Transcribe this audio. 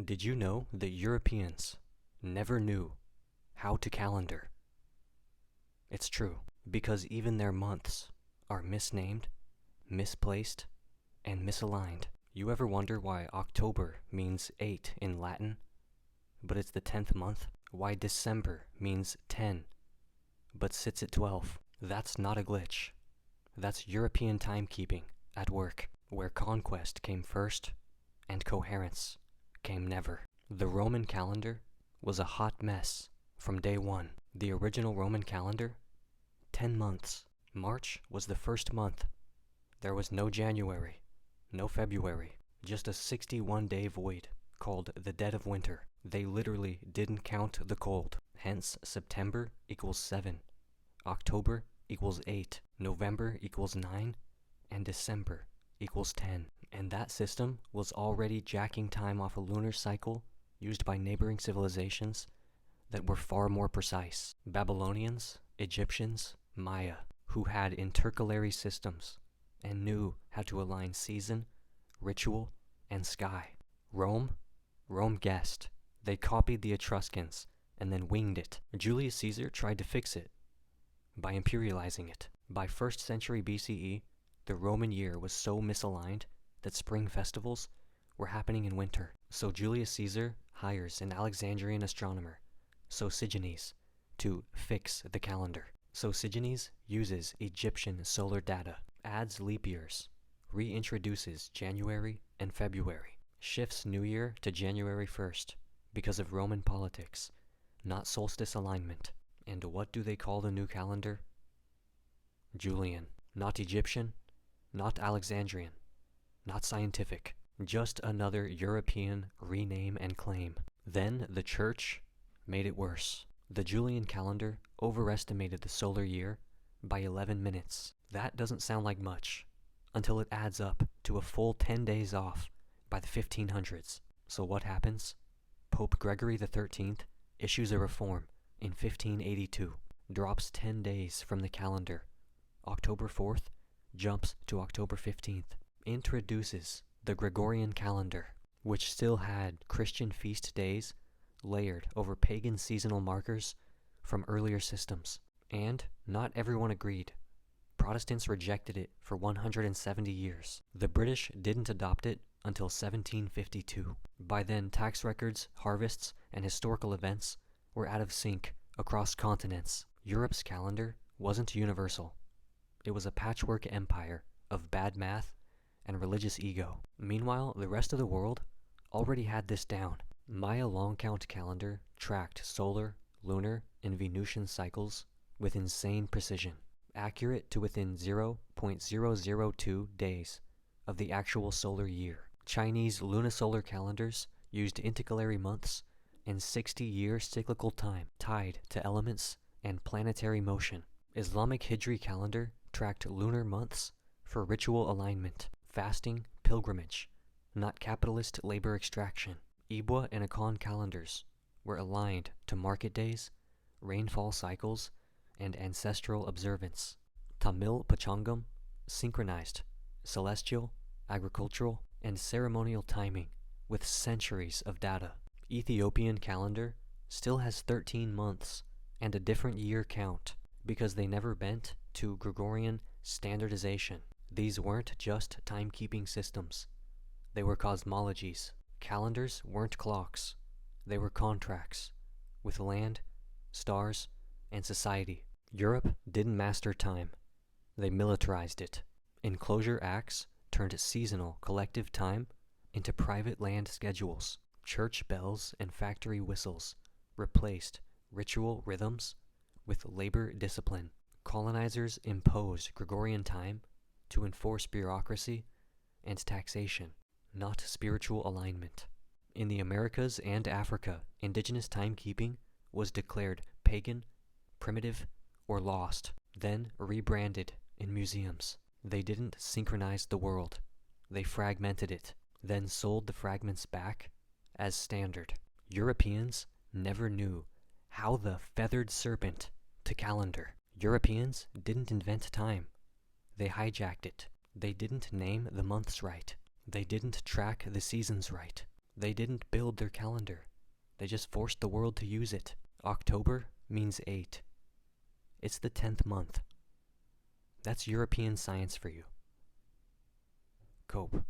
Did you know that Europeans never knew how to calendar? It's true, because even their months are misnamed, misplaced, and misaligned. You ever wonder why October means 8 in Latin, but it's the 10th month? Why December means 10, but sits at 12? That's not a glitch. That's European timekeeping at work, where conquest came first and coherence came never. The Roman calendar was a hot mess from day one. The original Roman calendar, 10 months. March was the first month. There was no January, no February, just a 61-day void called the dead of winter. They literally didn't count the cold. Hence, September equals 7, October equals 8, November equals 9, and December equals 10. And that system was already jacking time off a lunar cycle used by neighboring civilizations that were far more precise. Babylonians, Egyptians, Maya, who had intercalary systems and knew how to align season, ritual, and sky. Rome guessed. They copied the Etruscans and then winged it. Julius Caesar tried to fix it by imperializing it. By 1st century BCE, the Roman year was so misaligned that spring festivals were happening in winter. So Julius Caesar hires an Alexandrian astronomer, Sosigenes, to fix the calendar. Sosigenes uses Egyptian solar data, adds leap years, reintroduces January and February, shifts New Year to January 1st because of Roman politics, not solstice alignment. And what do they call the new calendar? Julian. Not Egyptian, not Alexandrian, not scientific, just another European rename and claim. Then the church made it worse. The Julian calendar overestimated the solar year by 11 minutes. That doesn't sound like much until it adds up to a full 10 days off by the 1500s. So what happens? Pope Gregory XIII issues a reform in 1582, drops 10 days from the calendar. October 4th jumps to October 15th, introduces the Gregorian calendar, which still had Christian feast days layered over pagan seasonal markers from earlier systems. And not everyone agreed. Protestants rejected it for 170 years. The British didn't adopt it until 1752. By then, tax records, harvests, and historical events were out of sync across continents. Europe's calendar wasn't universal. It was a patchwork empire of bad math and religious ego. Meanwhile, the rest of the world already had this down. Maya long count calendar tracked solar, lunar, and Venusian cycles with insane precision, accurate to within 0.002 days of the actual solar year. Chinese lunisolar calendars used intercalary months and 60-year cyclical time tied to elements and planetary motion. Islamic Hijri calendar tracked lunar months for ritual alignment, fasting, pilgrimage, not capitalist labor extraction. Ibwa and Akan calendars were aligned to market days, rainfall cycles, and ancestral observance. Tamil Pachangam synchronized celestial, agricultural, and ceremonial timing with centuries of data. Ethiopian calendar still has 13 months and a different year count because they never bent to Gregorian standardization. These weren't just timekeeping systems. They were cosmologies. Calendars weren't clocks. They were contracts with land, stars, and society. Europe didn't master time. They militarized it. Enclosure acts turned seasonal collective time into private land schedules. Church bells and factory whistles replaced ritual rhythms with labor discipline. Colonizers imposed Gregorian time to enforce bureaucracy and taxation, not spiritual alignment. In the Americas and Africa, indigenous timekeeping was declared pagan, primitive, or lost, then rebranded in museums. They didn't synchronize the world. They fragmented it, then sold the fragments back as standard. Europeans never knew how the feathered serpent to calendar. Europeans didn't invent time. They hijacked it. They didn't name the months right. They didn't track the seasons right. They didn't build their calendar. They just forced the world to use it. October means 8. It's the 10th month. That's European science for you. Cope.